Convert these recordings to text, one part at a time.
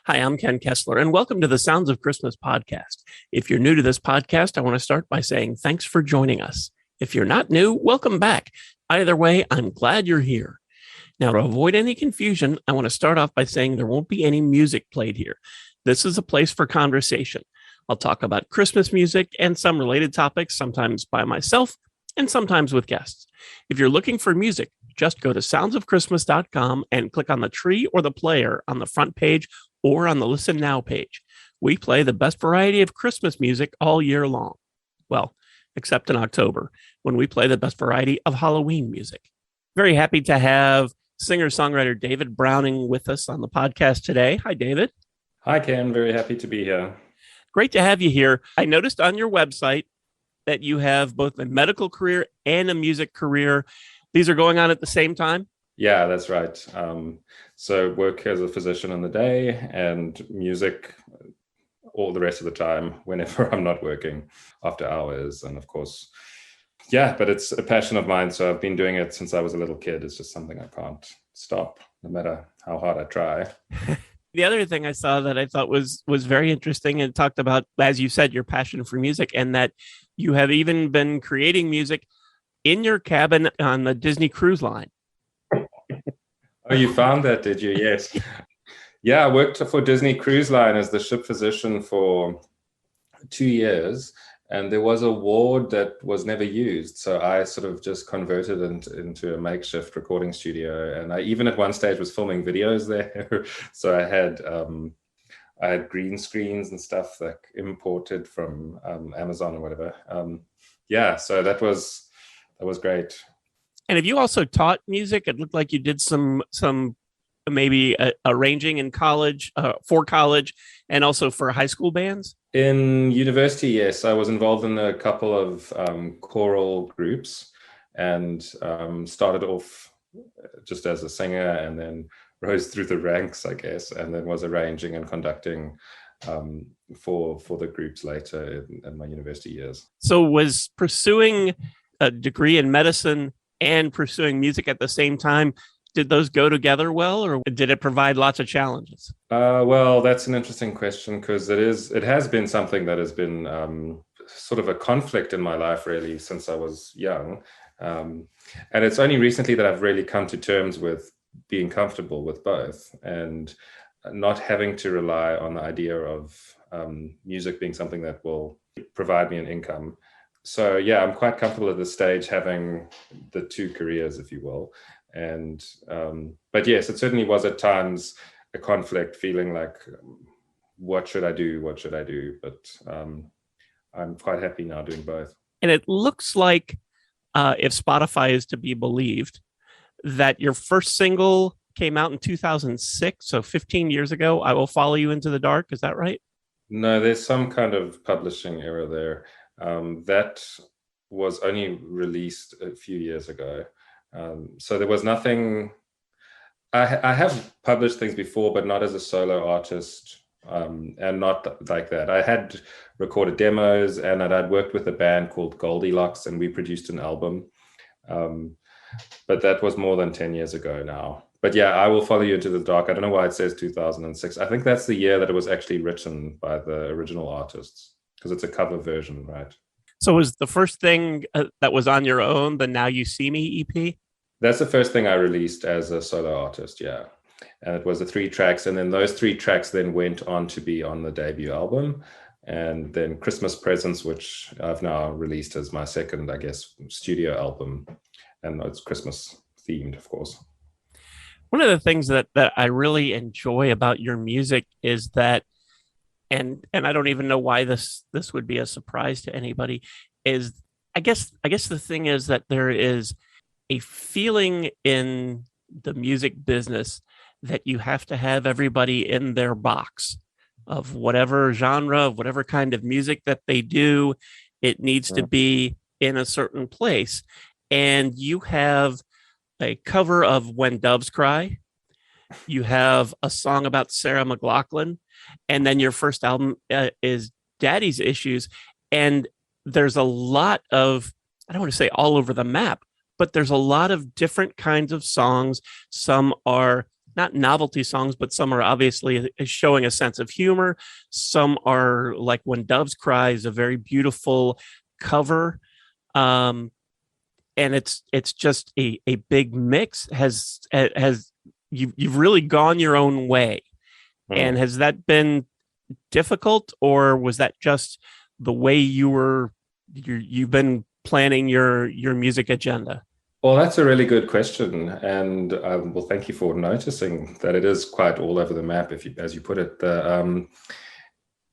Hi, I'm Ken Kessler, and welcome to the Sounds of Christmas podcast. If you're new to this podcast, I want to start by saying thanks for joining us. If you're not new, welcome back. Either way, I'm glad you're here. Now, to avoid any confusion, I want to start off by saying there won't be any music played here. This is a place for conversation. I'll talk about Christmas music and some related topics, sometimes by myself and sometimes with guests. If you're looking for music, just go to soundsofchristmas.com and click on the tree or the player on the front page or on the Listen Now page. We play the best variety of Christmas music all year long. Well, except in October, when we play the best variety of Halloween music. Very happy to have singer-songwriter David Browning with us on the podcast today. Hi, David. Hi, Ken. Very happy to be here. Great to have you here. I noticed on your website that you have both a medical career and a music career. These are going on at the same time? Yeah, that's right. So work as a physician in the day and music all the rest of the time whenever I'm not working after hours. And of course, yeah, but it's a passion of mine. So I've been doing it since I was a little kid. It's just something I can't stop, no matter how hard I try. The other thing I saw that I thought was very interesting and talked about, as you said, your passion for music, and that you have even been creating music in your cabin on the Disney Cruise Line. Oh, you found that, did you? Yes. Yeah, I worked for Disney Cruise Line as the ship physician for 2 years, and there was a ward that was never used. So I sort of just converted it into a makeshift recording studio. And I even at one stage was filming videos there. So I had green screens and stuff like imported from Amazon or whatever. Yeah, so that was great. And have you also taught music? It looked like you did some maybe arranging in college, for college, and also for high school bands. In university, yes, I was involved in a couple of choral groups and started off just as a singer and then rose through the ranks, I guess, and then was arranging and conducting for the groups later in my university years. So was pursuing a degree in medicine and pursuing music at the same time, did those go together well, or did it provide lots of challenges? Well, that's an interesting question because it has been something that has been sort of a conflict in my life really since I was young. And it's only recently that I've really come to terms with being comfortable with both and not having to rely on the idea of music being something that will provide me an income. So yeah, I'm quite comfortable at this stage having the two careers, if you will. And but yes, it certainly was at times a conflict, feeling like, what should I do? But I'm quite happy now doing both. And it looks like, if Spotify is to be believed, that your first single came out in 2006, so 15 years ago. I Will Follow You Into the Dark. Is that right? No, there's some kind of publishing error there. That was only released a few years ago. So there was nothing. I have published things before, but not as a solo artist, and not like that. I had recorded demos, and I'd worked with a band called Goldilocks, and we produced an album. But that was more than 10 years ago now. But yeah, I Will Follow You Into the Dark. I don't know why it says 2006. I think that's the year that it was actually written by the original artists, because it's a cover version, right? So was the first thing that was on your own the Now You See Me EP? That's the first thing I released as a solo artist, yeah. And it was the 3 tracks. And then those 3 tracks then went on to be on the debut album. And then Christmas Presents, which I've now released as my second, I guess, studio album. And it's Christmas themed, of course. One of the things that I really enjoy about your music is that, and I don't even know why this would be a surprise to anybody, is I guess the thing is that there is a feeling in the music business that you have to have everybody in their box of whatever genre, of whatever kind of music that they do. It needs to be in a certain place. And you have a cover of When Doves Cry. You have a song about Sarah McLachlan. And then your first album is Daddy's Issues. And there's a lot of, I don't want to say all over the map, but there's a lot of different kinds of songs. Some are not novelty songs, but some are obviously showing a sense of humor. Some are like When Doves Cry is a very beautiful cover. Um, and it's just a big mix. Has you've really gone your own way. And Mm. has that been difficult, or was that just the way you've been planning your music agenda? Well, that's a really good question, and well, thank you for noticing that it is quite all over the map, if you, as you put it. And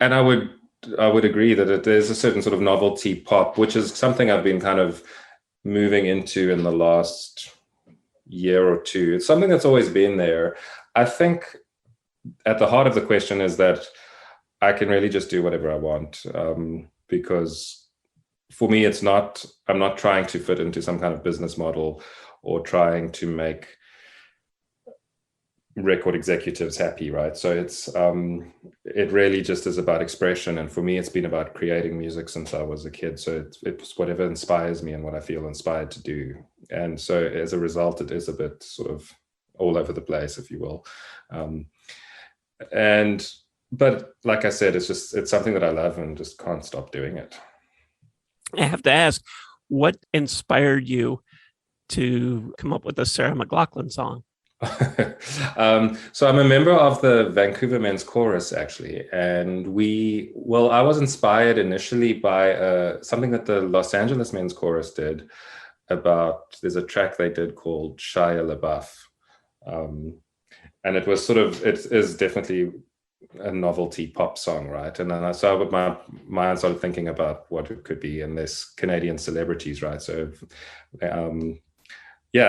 I would agree that it is a certain sort of novelty pop, which is something I've been kind of moving into in the last year or two. It's something that's always been there. I think at the heart of the question is that I can really just do whatever I want, because for me, I'm not trying to fit into some kind of business model or trying to make record executives happy, right? So it really just is about expression. And for me, it's been about creating music since I was a kid. So it's whatever inspires me and what I feel inspired to do. And so as a result, it is a bit sort of all over the place, if you will. But like I said, it's something that I love and just can't stop doing it. I have to ask, what inspired you to come up with the Sarah McLachlan song? So I'm a member of the Vancouver Men's Chorus, actually, and I was inspired initially by something that the Los Angeles Men's Chorus did. There's a track they did called Shia LaBeouf, and it is definitely a novelty pop song, right? And then my mind started thinking about what it could be, and there's Canadian celebrities, right? So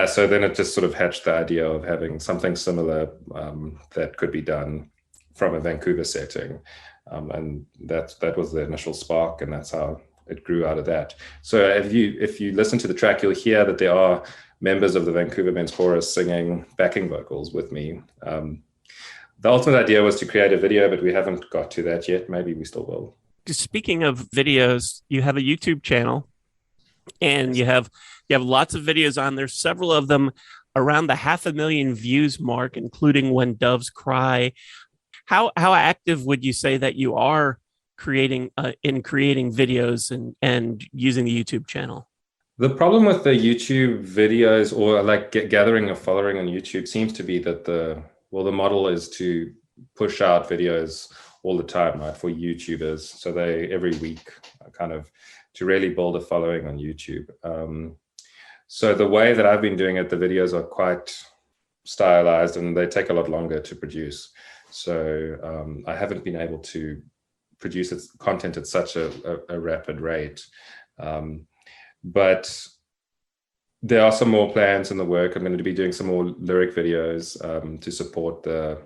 so then it just sort of hatched the idea of having something similar that could be done from a Vancouver setting. And that was the initial spark, and that's how it grew out of that. So if you listen to the track, you'll hear that there are members of the Vancouver Men's Chorus singing backing vocals with me. The ultimate idea was to create a video, but we haven't got to that yet. Maybe we still will. Speaking of videos, you have a YouTube channel, and you have lots of videos on there, several of them around the 500,000 views mark, including When Doves Cry. How active would you say that you are creating videos and using the YouTube channel? The problem with the YouTube videos, or like gathering a following on YouTube, seems to be that the model is to push out videos all the time, right, for YouTubers. So they every week kind of to really build a following on YouTube. So the way that I've been doing it, the videos are quite stylized and they take a lot longer to produce. So I haven't been able to produce its content at such a rapid rate. But there are some more plans in the work. I'm going to be doing some more lyric videos to support the,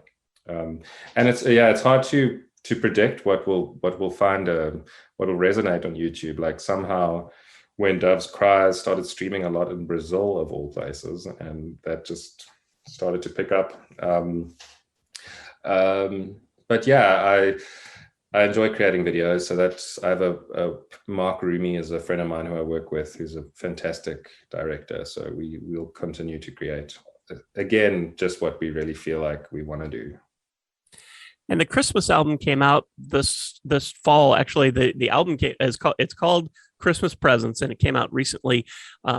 and it's hard to predict what will resonate on YouTube. Like somehow When Doves Cry started streaming a lot in Brazil, of all places, and that just started to pick up. But yeah, I enjoy creating videos. So I have a Mark Rumi is a friend of mine who I work with, who's a fantastic director. So we'll continue to create, again, just what we really feel like we want to do. And the Christmas album came out this fall. Actually, the album it's called Christmas Presents, and it came out recently.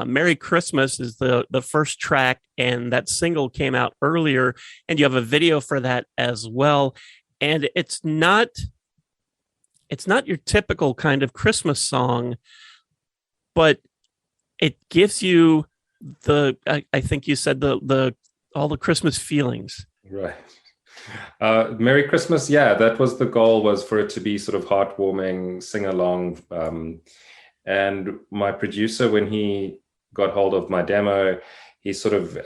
Merry Christmas is the first track, and that single came out earlier. And you have a video for that as well. And it's not your typical kind of Christmas song, but it gives you I think you said all the Christmas feelings. Right. Merry Christmas. Yeah, that was the goal, was for it to be sort of heartwarming, sing along. And my producer, when he got hold of my demo, he sort of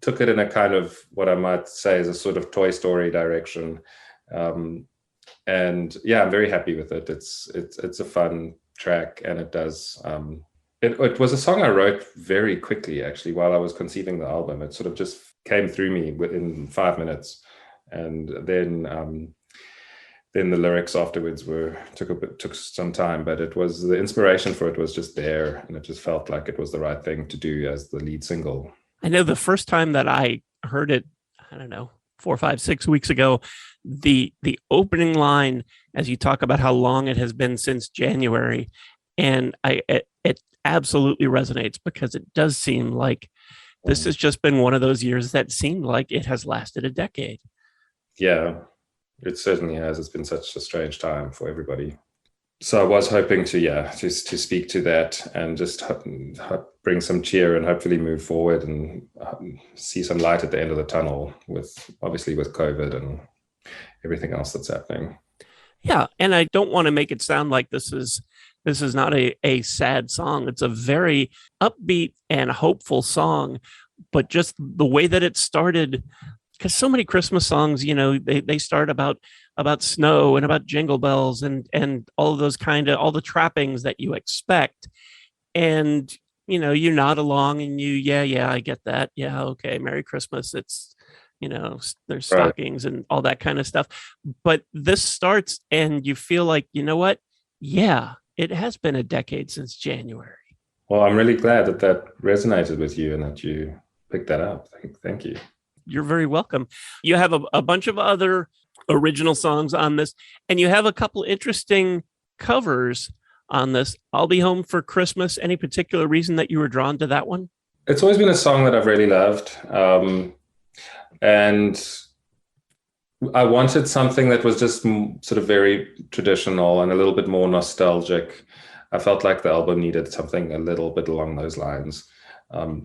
took it in a kind of what I might say is a sort of Toy Story direction. And yeah, I'm very happy with it. It's a fun track, and it does. It was a song I wrote very quickly, actually, while I was conceiving the album. It sort of just came through me within 5 minutes, and then the lyrics afterwards took some time. But it was, the inspiration for it was just there, and it just felt like it was the right thing to do as the lead single. I know the first time that I heard it, I don't know, 4, 5, 6 weeks ago, the opening line, as you talk about how long it has been since January, and it absolutely resonates, because it does seem like this has just been one of those years that seemed like it has lasted a decade. Yeah, it certainly has. It's been such a strange time for everybody. So I was hoping to speak to that and just bring some cheer and hopefully move forward and see some light at the end of the tunnel, with COVID and everything else that's happening. Yeah, and I don't want to make it sound like this is not a sad song. It's a very upbeat and hopeful song, but just the way that it started, because so many Christmas songs, they start about snow and about jingle bells and all of those all the trappings that you expect. And, you nod along and yeah, I get that. Yeah, okay, Merry Christmas. It's, there's stockings and all that kind of stuff. But this starts and you feel like, you know what? Yeah, it has been a decade since January. Well, I'm really glad that resonated with you and that you picked that up. Thank you. You're very welcome. You have a bunch of other original songs on this, and you have a couple interesting covers on this. I'll Be Home for Christmas. Any particular reason that you were drawn to that one? It's always been a song that I've really loved. And I wanted something that was just sort of very traditional and a little bit more nostalgic. I felt like the album needed something a little bit along those lines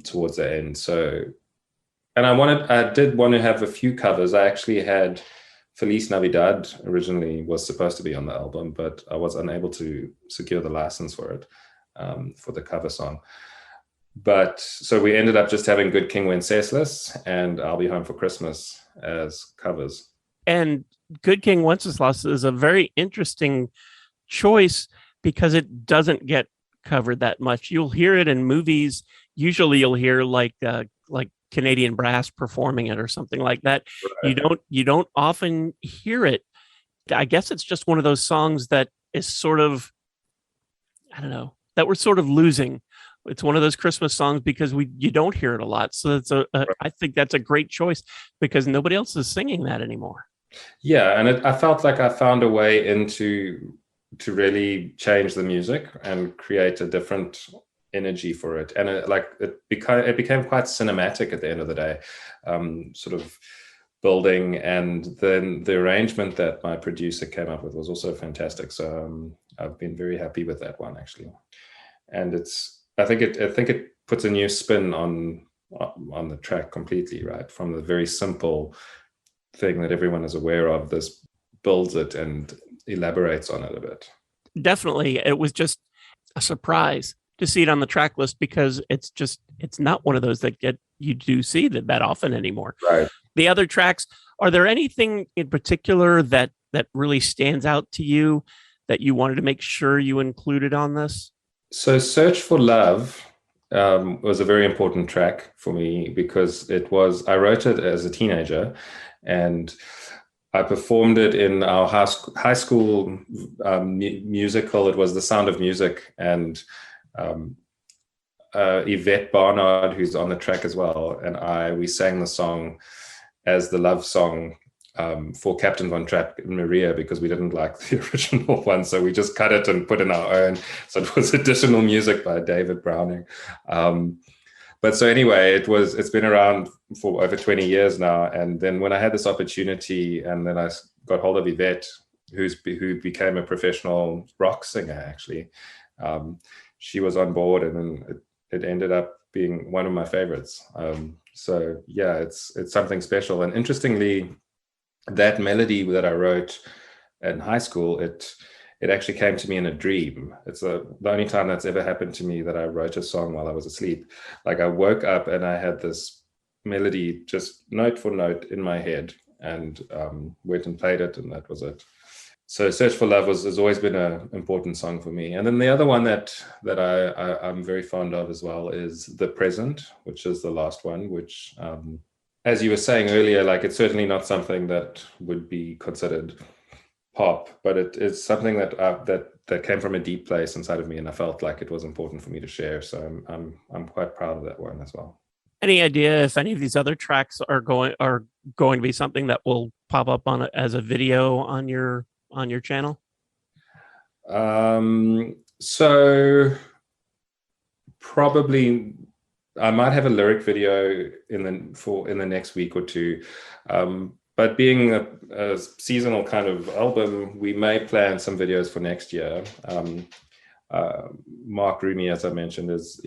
towards the end. So, and I did want to have a few covers. I actually had Feliz Navidad originally was supposed to be on the album, but I was unable to secure the license for it, for the cover song. But so we ended up just having Good King Wenceslas and I'll Be Home for Christmas as covers. And Good King Wenceslas is a very interesting choice because it doesn't get covered that much. You'll hear it in movies. Usually you'll hear like Canadian brass performing it or something like that. Right. You don't often hear it. I guess it's just one of those songs that is sort of, I don't know, that we're sort of losing. It's one of those Christmas songs because you don't hear it a lot. So it's I think that's a great choice because nobody else is singing that anymore. Yeah, and I felt like I found a way to really change the music and create a different energy for it, and it became quite cinematic at the end of the day, sort of building, and then the arrangement that my producer came up with was also fantastic. So I've been very happy with that one actually, and I think it puts a new spin on the track completely, right? From the very simple thing that everyone is aware of, this builds it and elaborates on it a bit. Definitely, it was just a surprise to see it on the track list because it's not one of those that you do see that often anymore. Right. The other tracks, are there anything in particular that really stands out to you that you wanted to make sure you included on this? So Search for Love was a very important track for me because I wrote it as a teenager and I performed it in our high school musical. It was The Sound of Music, and Yvette Barnard, who's on the track as well, and we sang the song as the love song for Captain Von Trapp and Maria because we didn't like the original one, so we just cut it and put in our own. So it was additional music by David Browning. But so anyway, it's been around for over 20 years now. And then when I had this opportunity, and then I got hold of Yvette, who became a professional rock singer, actually, she was on board, and then it ended up being one of my favorites. So yeah, it's something special. And interestingly, that melody that I wrote in high school, it actually came to me in a dream. It's the only time that's ever happened to me that I wrote a song while I was asleep. Like I woke up and I had this melody just note for note in my head, and went and played it, and that was it. So Search for Love has always been an important song for me. And then the other one that I'm very fond of as well is The Present, which is the last one, which, as you were saying earlier, like it's certainly not something that would be considered pop, but it is something that came from a deep place inside of me, and I felt like it was important for me to share. So I'm quite proud of that one as well. Any idea if any of these other tracks are going to be something that will pop up as a video on your channel? So probably I might have a lyric video in the next week or two. But being a seasonal kind of album, we may plan some videos for next year. Mark Rooney, as I mentioned, there's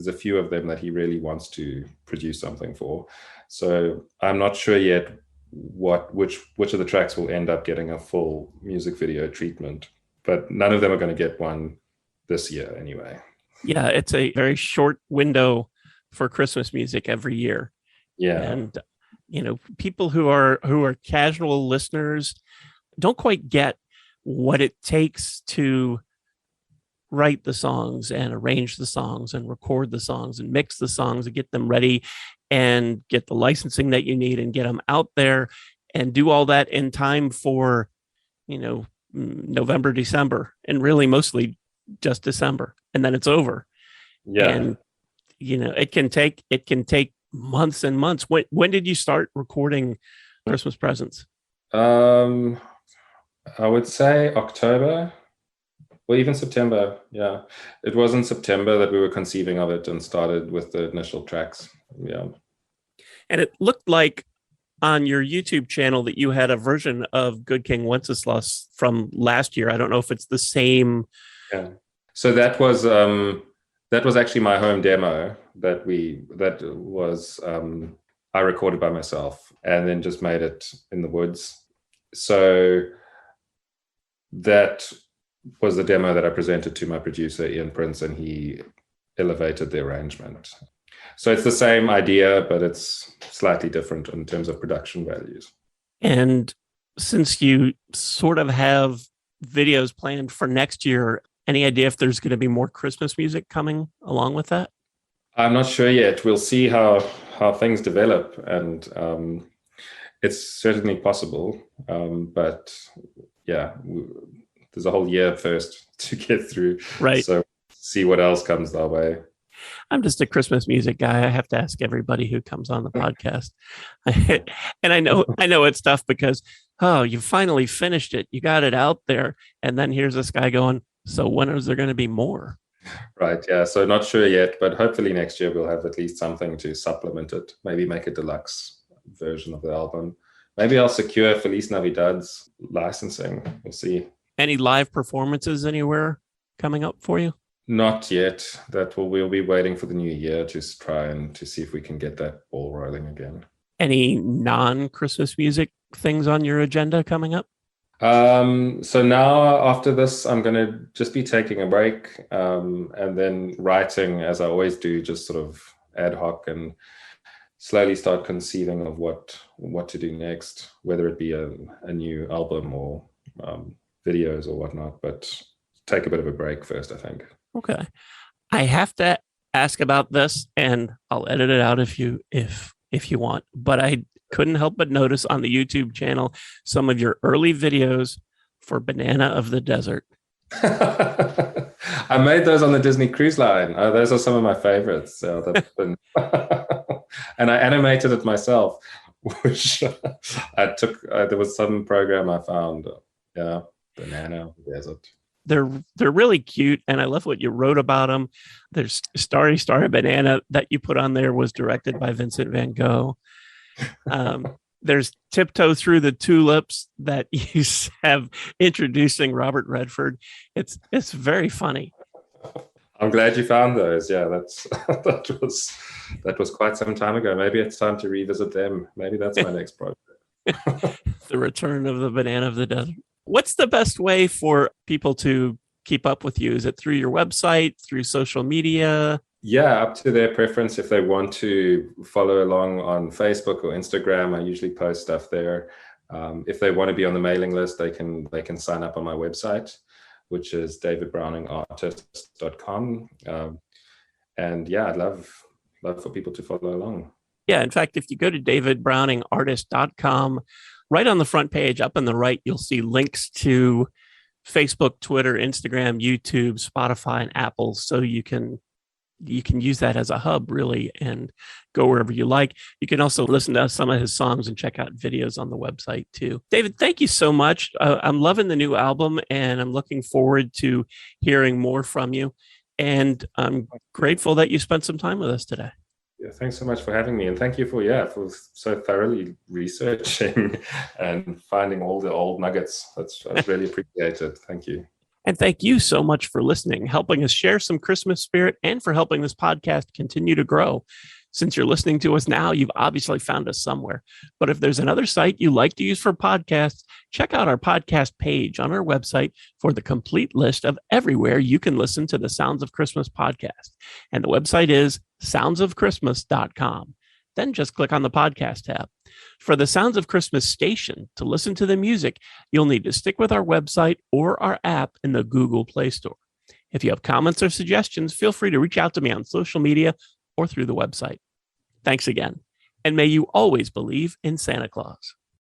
a few of them that he really wants to produce something for. So I'm not sure yet which of the tracks will end up getting a full music video treatment, but none of them are going to get one this year anyway. Yeah, it's a very short window for Christmas music every year. Yeah. And people who are casual listeners don't quite get what it takes to write the songs and arrange the songs and record the songs and mix the songs and get them ready and get the licensing that you need and get them out there and do all that in time for, November, December, and really mostly just December. And then it's over. Yeah. And, it can take months and months. When did you start recording Christmas presents? I would say October. Well, even September, yeah. It was in September that we were conceiving of it and started with the initial tracks. Yeah. And it looked like on your YouTube channel that you had a version of Good King Wenceslas from last year. I don't know if it's the same. Yeah. So that was actually my home demo I recorded by myself and then just made it in the woods. So that was the demo that I presented to my producer, Ian Prince, and he elevated the arrangement. So it's the same idea, but it's slightly different in terms of production values. And since you sort of have videos planned for next year, any idea if there's going to be more Christmas music coming along with that? I'm not sure yet. We'll see how things develop, and it's certainly possible. But yeah, there's a whole year first to get through. Right. So see what else comes our way. I'm just a Christmas music guy. I have to ask everybody who comes on the podcast. And I know it's tough because, you finally finished it. You got it out there. And then here's this guy going, so when is there going to be more? Right. Yeah. So not sure yet, but hopefully next year we'll have at least something to supplement it. Maybe make a deluxe version of the album. Maybe I'll secure Feliz Navidad's licensing. We'll see. Any live performances anywhere coming up for you? Not yet. We'll be waiting for the new year to try and to see if we can get that ball rolling again. Any non-Christmas music things on your agenda coming up? So now after this, I'm going to just be taking a break and then writing, as I always do, just sort of ad hoc and slowly start conceiving of what to do next, whether it be a new album or videos or whatnot, but take a bit of a break first, I think. Okay. I have to ask about this, and I'll edit it out if you want, but I couldn't help but notice on the YouTube channel some of your early videos for Banana of the Desert. I made those on the Disney Cruise Line. Those are some of my favorites. So and I animated it myself, which I took. There was some program I found. Yeah, Banana of the Desert. They're really cute, and I love what you wrote about them. There's Starry Banana that you put on there was directed by Vincent van Gogh. There's Tiptoe Through the Tulips that you have introducing Robert Redford. It's very funny. I'm glad you found those. Yeah, that was quite some time ago. Maybe it's time to revisit them. Maybe that's my next project. The Return of the Banana of the Desert. What's the best way for people to keep up with you? Is it through your website, through social media? Yeah, up to their preference. If they want to follow along on Facebook or Instagram, I usually post stuff there. If they want to be on the mailing list, they can sign up on my website, which is davidbrowningartist.com. And yeah, I'd love for people to follow along. Yeah, in fact, if you go to davidbrowningartist.com, right on the front page, up on the right, you'll see links to Facebook, Twitter, Instagram, YouTube, Spotify, and Apple, so you can you can use that as a hub, really, and go wherever you like. You can also listen to some of his songs and check out videos on the website too. David, thank you so much. I'm loving the new album, and I'm looking forward to hearing more from you. And I'm grateful that you spent some time with us today. Yeah, thanks so much for having me, and thank you for so thoroughly researching and finding all the old nuggets. I really appreciate it. Thank you. And thank you so much for listening, helping us share some Christmas spirit, and for helping this podcast continue to grow. Since you're listening to us now, you've obviously found us somewhere. But if there's another site you like to use for podcasts, check out our podcast page on our website for the complete list of everywhere you can listen to the Sounds of Christmas podcast. And the website is soundsofchristmas.com. Then just click on the podcast tab. For the Sounds of Christmas station, to listen to the music, you'll need to stick with our website or our app in the Google Play Store. If you have comments or suggestions, feel free to reach out to me on social media or through the website. Thanks again, and may you always believe in Santa Claus.